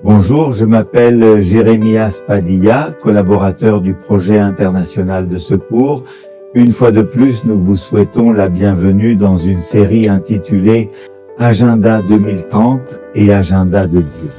Bonjour, je m'appelle Jérémias Padilla, collaborateur du projet international de secours. Une fois de plus, nous vous souhaitons la bienvenue dans une série intitulée Agenda 2030 et Agenda de Dieu.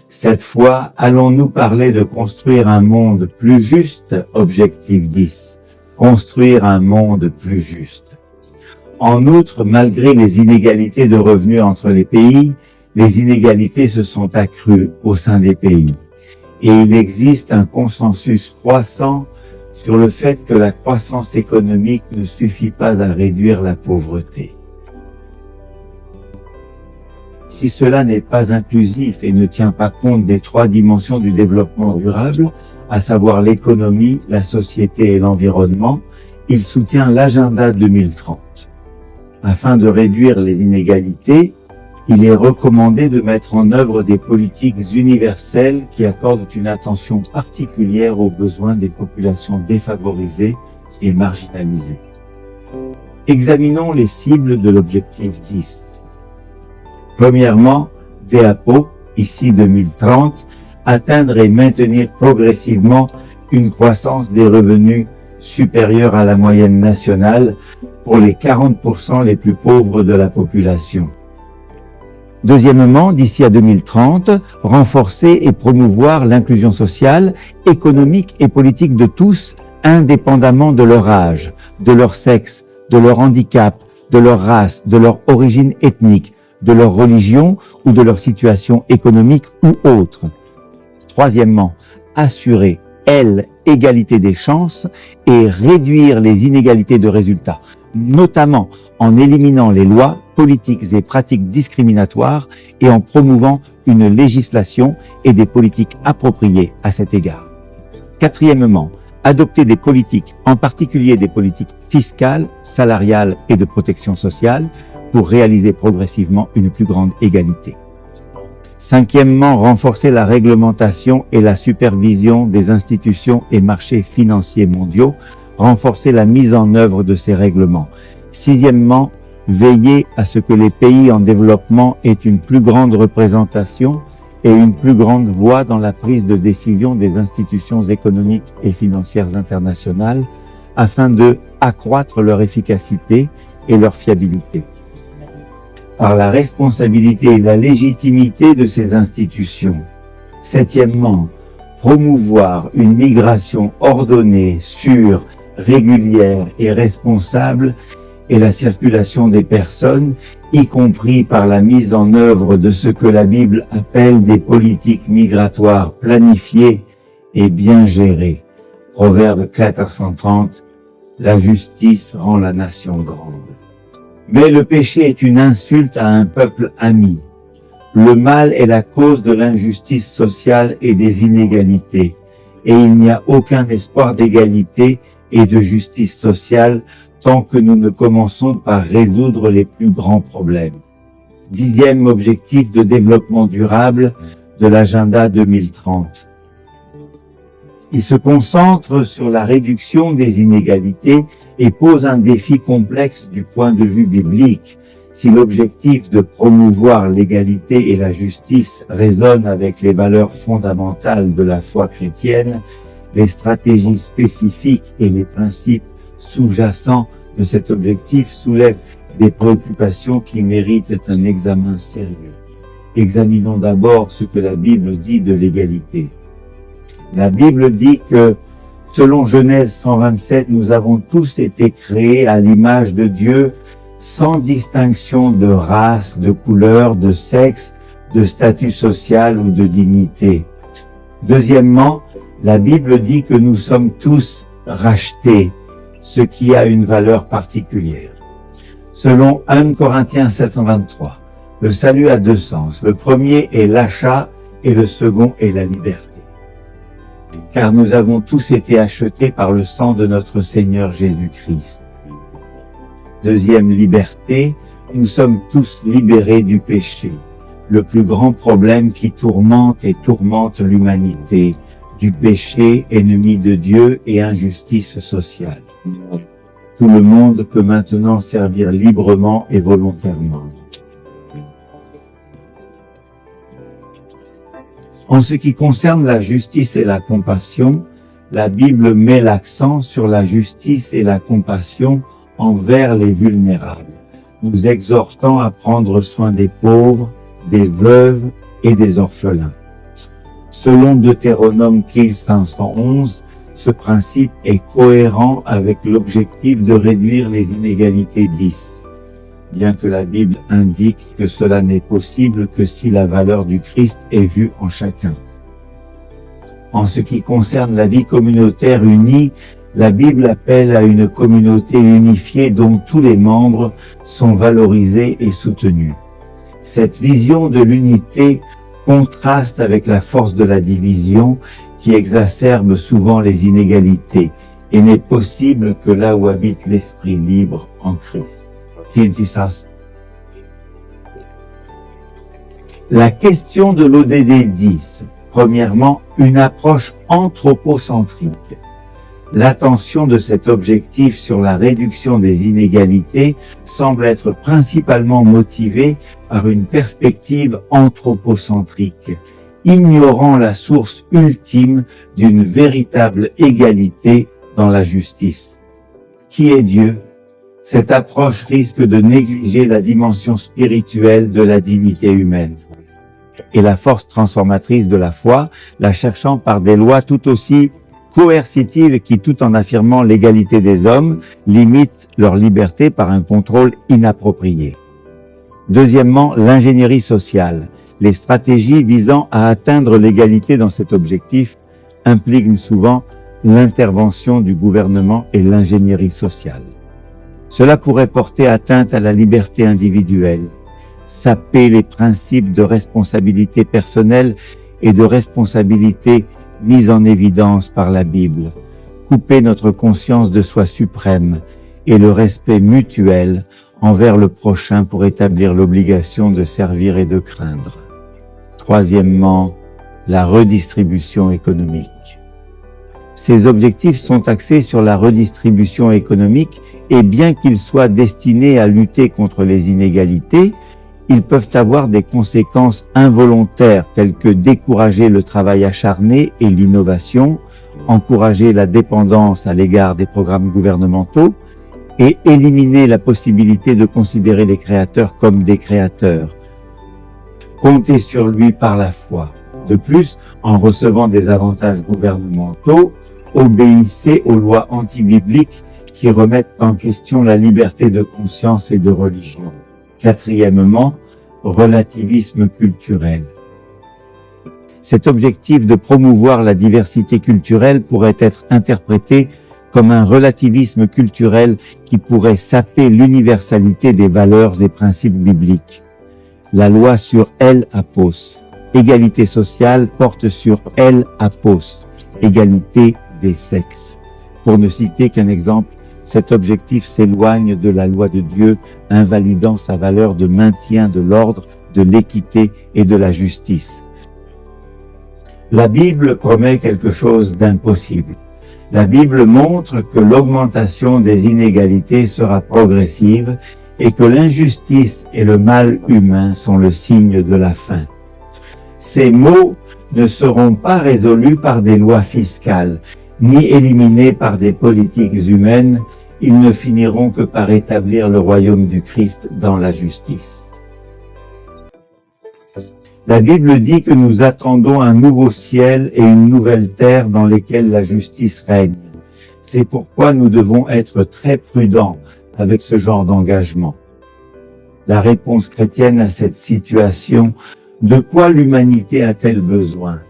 Cette fois, allons-nous parler de construire un monde plus juste, objectif 10. Construire un monde plus juste. En outre, malgré les inégalités de revenus entre les pays, les inégalités se sont accrues au sein des pays. Et il existe un consensus croissant sur le fait que la croissance économique ne suffit pas à réduire la pauvreté. Si cela n'est pas inclusif et ne tient pas compte des 3 dimensions du développement durable, à savoir l'économie, la société et l'environnement, il soutient l'agenda 2030. Afin de réduire les inégalités, il est recommandé de mettre en œuvre des politiques universelles qui accordent une attention particulière aux besoins des populations défavorisées et marginalisées. Examinons les cibles de l'objectif 10. Premièrement, DAPO, ici 2030, atteindre et maintenir progressivement une croissance des revenus supérieure à la moyenne nationale pour les 40% les plus pauvres de la population. Deuxièmement, d'ici à 2030, renforcer et promouvoir l'inclusion sociale, économique et politique de tous, indépendamment de leur âge, de leur sexe, de leur handicap, de leur race, de leur origine ethnique, de leur religion ou de leur situation économique ou autre. Troisièmement, assurer, égalité des chances et réduire les inégalités de résultats, notamment en éliminant les lois, politiques et pratiques discriminatoires et en promouvant une législation et des politiques appropriées à cet égard. Quatrièmement, adopter des politiques, en particulier des politiques fiscales, salariales et de protection sociale, pour réaliser progressivement une plus grande égalité. Cinquièmement, renforcer la réglementation et la supervision des institutions et marchés financiers mondiaux, renforcer la mise en œuvre de ces règlements. Sixièmement, veiller à ce que les pays en développement aient une plus grande représentation et une plus grande voix dans la prise de décision des institutions économiques et financières internationales afin de accroître leur efficacité et leur fiabilité. Par la responsabilité et la légitimité de ces institutions. Septièmement, promouvoir une migration ordonnée, sûre, régulière et responsable et la circulation des personnes, y compris par la mise en œuvre de ce que la Bible appelle des politiques migratoires planifiées et bien gérées. Proverbe 430, la justice rend la nation grande. Mais le péché est une insulte à un peuple ami. Le mal est la cause de l'injustice sociale et des inégalités, et il n'y a aucun espoir d'égalité et de justice sociale tant que nous ne commençons par résoudre les plus grands problèmes. 10e objectif de développement durable de l'agenda 2030. Il se concentre sur la réduction des inégalités et pose un défi complexe du point de vue biblique. Si l'objectif de promouvoir l'égalité et la justice résonne avec les valeurs fondamentales de la foi chrétienne, les stratégies spécifiques et les principes sous-jacents de cet objectif soulèvent des préoccupations qui méritent un examen sérieux. Examinons d'abord ce que la Bible dit de l'égalité. La Bible dit que, selon Genèse 127, nous avons tous été créés à l'image de Dieu, sans distinction de race, de couleur, de sexe, de statut social ou de dignité. Deuxièmement, la Bible dit que nous sommes tous rachetés, ce qui a une valeur particulière. Selon 1 Corinthiens 723, le salut a 2 sens. Le premier est l'achat et le second est la liberté. car nous avons tous été achetés par le sang de notre Seigneur Jésus-Christ. Deuxième liberté, nous sommes tous libérés du péché, le plus grand problème qui tourmente et tourmente l'humanité, du péché, ennemi de Dieu et injustice sociale. Tout le monde peut maintenant servir librement et volontairement. En ce qui concerne la justice et la compassion, la Bible met l'accent sur la justice et la compassion envers les vulnérables, nous exhortant à prendre soin des pauvres, des veuves et des orphelins. Selon Deutéronome 15:511, ce principe est cohérent avec l'objectif de réduire les inégalités 10, bien que la Bible indique que cela n'est possible que si la valeur du Christ est vue en chacun. En ce qui concerne la vie communautaire unie, la Bible appelle à une communauté unifiée dont tous les membres sont valorisés et soutenus. Cette vision de l'unité contraste avec la force de la division qui exacerbe souvent les inégalités et n'est possible que là où habite l'esprit libre en Christ. La question de l'ODD 10. Premièrement, une approche anthropocentrique. L'attention de cet objectif sur la réduction des inégalités semble être principalement motivée par une perspective anthropocentrique, ignorant la source ultime d'une véritable égalité dans la justice. Qui est Dieu? Cette approche risque de négliger la dimension spirituelle de la dignité humaine et la force transformatrice de la foi, la cherchant par des lois tout aussi coercitives qui, tout en affirmant l'égalité des hommes, limitent leur liberté par un contrôle inapproprié. Deuxièmement, l'ingénierie sociale. Les stratégies visant à atteindre l'égalité dans cet objectif impliquent souvent l'intervention du gouvernement et l'ingénierie sociale. Cela pourrait porter atteinte à la liberté individuelle, saper les principes de responsabilité personnelle et de responsabilité mis en évidence par la Bible, couper notre conscience de soi suprême et le respect mutuel envers le prochain pour établir l'obligation de servir et de craindre. Troisièmement, la redistribution économique. Ces objectifs sont axés sur la redistribution économique et bien qu'ils soient destinés à lutter contre les inégalités, ils peuvent avoir des conséquences involontaires telles que décourager le travail acharné et l'innovation, encourager la dépendance à l'égard des programmes gouvernementaux et éliminer la possibilité de considérer les créateurs comme des créateurs. Comptez sur lui par la foi. De plus, en recevant des avantages gouvernementaux, obéissez aux lois antibibliques qui remettent en question la liberté de conscience et de religion. Quatrièmement, relativisme culturel. Cet objectif de promouvoir la diversité culturelle pourrait être interprété comme un relativisme culturel qui pourrait saper l'universalité des valeurs et principes bibliques. La loi sur El Apos, égalité sociale, porte sur El Apos, égalité des sexes. Pour ne citer qu'un exemple, cet objectif s'éloigne de la loi de Dieu, invalidant sa valeur de maintien de l'ordre, de l'équité et de la justice. La Bible promet quelque chose d'impossible. La Bible montre que l'augmentation des inégalités sera progressive et que l'injustice et le mal humain sont le signe de la fin. Ces maux ne seront pas résolus par des lois fiscales, ni éliminés par des politiques humaines, ils ne finiront que par établir le royaume du Christ dans la justice. La Bible dit que nous attendons un nouveau ciel et une nouvelle terre dans lesquelles la justice règne. C'est pourquoi nous devons être très prudents avec ce genre d'engagement. La réponse chrétienne à cette situation, de quoi l'humanité a-t-elle besoin?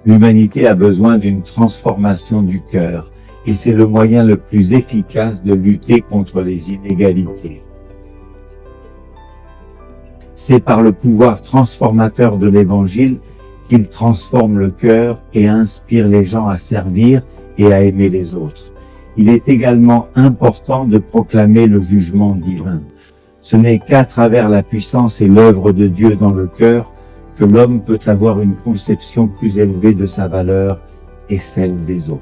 L'humanité a besoin d'une transformation du cœur, et c'est le moyen le plus efficace de lutter contre les inégalités. C'est par le pouvoir transformateur de l'Évangile qu'il transforme le cœur et inspire les gens à servir et à aimer les autres. Il est également important de proclamer le jugement divin. Ce n'est qu'à travers la puissance et l'œuvre de Dieu dans le cœur que l'homme peut avoir une conception plus élevée de sa valeur et celle des autres.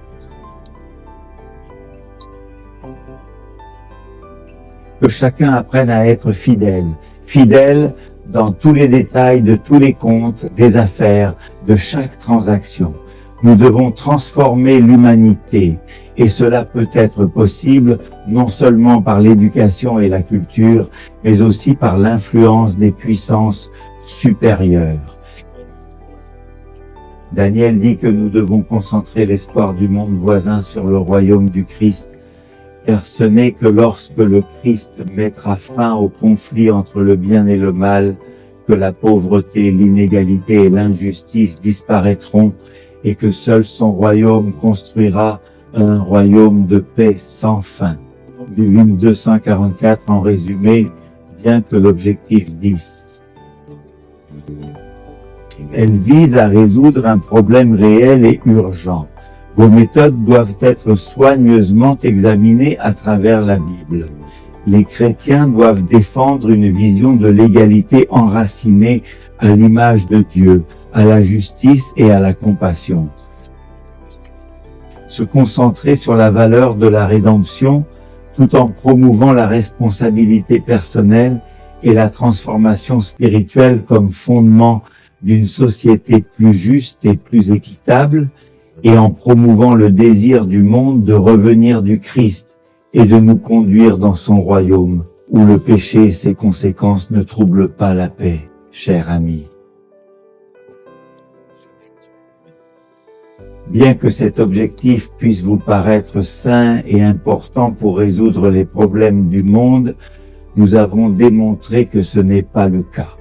Que chacun apprenne à être fidèle, fidèle dans tous les détails de tous les comptes, des affaires, de chaque transaction. Nous devons transformer l'humanité et cela peut être possible non seulement par l'éducation et la culture, mais aussi par l'influence des puissances supérieures. Daniel dit que nous devons concentrer l'espoir du monde voisin sur le royaume du Christ, car ce n'est que lorsque le Christ mettra fin au conflit entre le bien et le mal que la pauvreté, l'inégalité et l'injustice disparaîtront et que seul son royaume construira un royaume de paix sans fin. Du hymne 244 en résumé, bien que l'objectif 10. Elle vise à résoudre un problème réel et urgent. Vos méthodes doivent être soigneusement examinées à travers la Bible. Les chrétiens doivent défendre une vision de l'égalité enracinée à l'image de Dieu, à la justice et à la compassion. Se concentrer sur la valeur de la rédemption tout en promouvant la responsabilité personnelle et la transformation spirituelle comme fondement d'une société plus juste et plus équitable, et en promouvant le désir du monde de revenir du Christ et de nous conduire dans son royaume, où le péché et ses conséquences ne troublent pas la paix, cher ami. Bien que cet objectif puisse vous paraître sain et important pour résoudre les problèmes du monde, nous avons démontré que ce n'est pas le cas.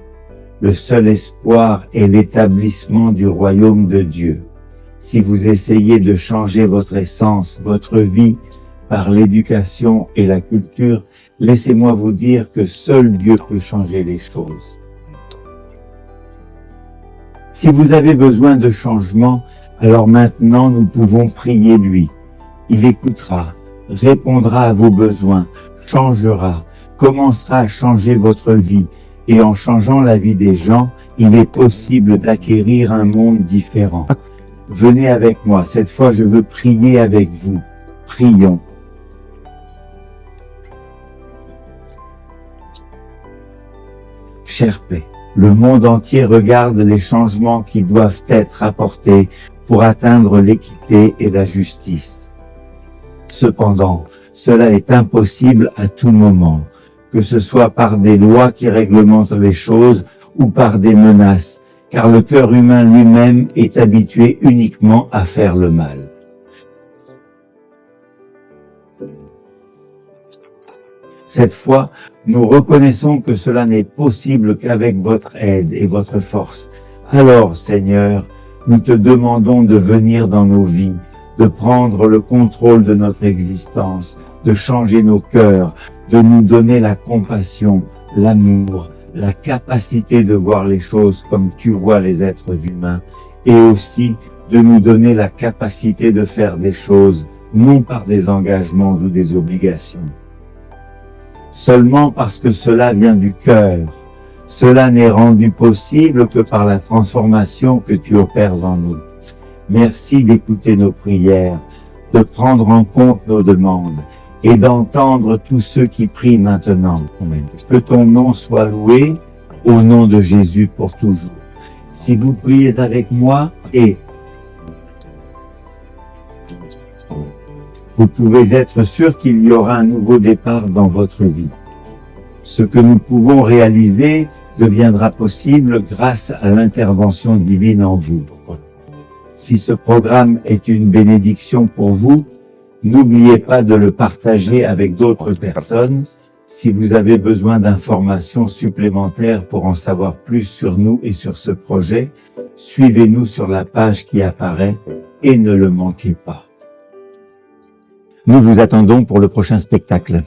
Le seul espoir est l'établissement du royaume de Dieu. Si vous essayez de changer votre essence, votre vie, par l'éducation et la culture, laissez-moi vous dire que seul Dieu peut changer les choses. Si vous avez besoin de changement, alors maintenant nous pouvons prier lui. Il écoutera, répondra à vos besoins, changera, commencera à changer votre vie. Et en changeant la vie des gens, il est possible d'acquérir un monde différent. Venez avec moi, cette fois je veux prier avec vous. Prions. Chère paix, le monde entier regarde les changements qui doivent être apportés pour atteindre l'équité et la justice. Cependant, cela est impossible à tout moment, que ce soit par des lois qui réglementent les choses ou par des menaces, car le cœur humain lui-même est habitué uniquement à faire le mal. Cette fois, nous reconnaissons que cela n'est possible qu'avec votre aide et votre force. Alors, Seigneur, nous te demandons de venir dans nos vies, de prendre le contrôle de notre existence, de changer nos cœurs, de nous donner la compassion, l'amour, la capacité de voir les choses comme tu vois les êtres humains, et aussi de nous donner la capacité de faire des choses, non par des engagements ou des obligations. Seulement parce que cela vient du cœur. Cela n'est rendu possible que par la transformation que tu opères en nous. Merci d'écouter nos prières, de prendre en compte nos demandes et d'entendre tous ceux qui prient maintenant. Que ton nom soit loué au nom de Jésus pour toujours. Si vous priez avec moi et vous pouvez être sûr qu'il y aura un nouveau départ dans votre vie. Ce que nous pouvons réaliser deviendra possible grâce à l'intervention divine en vous. Si ce programme est une bénédiction pour vous, n'oubliez pas de le partager avec d'autres personnes. Si vous avez besoin d'informations supplémentaires pour en savoir plus sur nous et sur ce projet, suivez-nous sur la page qui apparaît et ne le manquez pas. Nous vous attendons pour le prochain spectacle.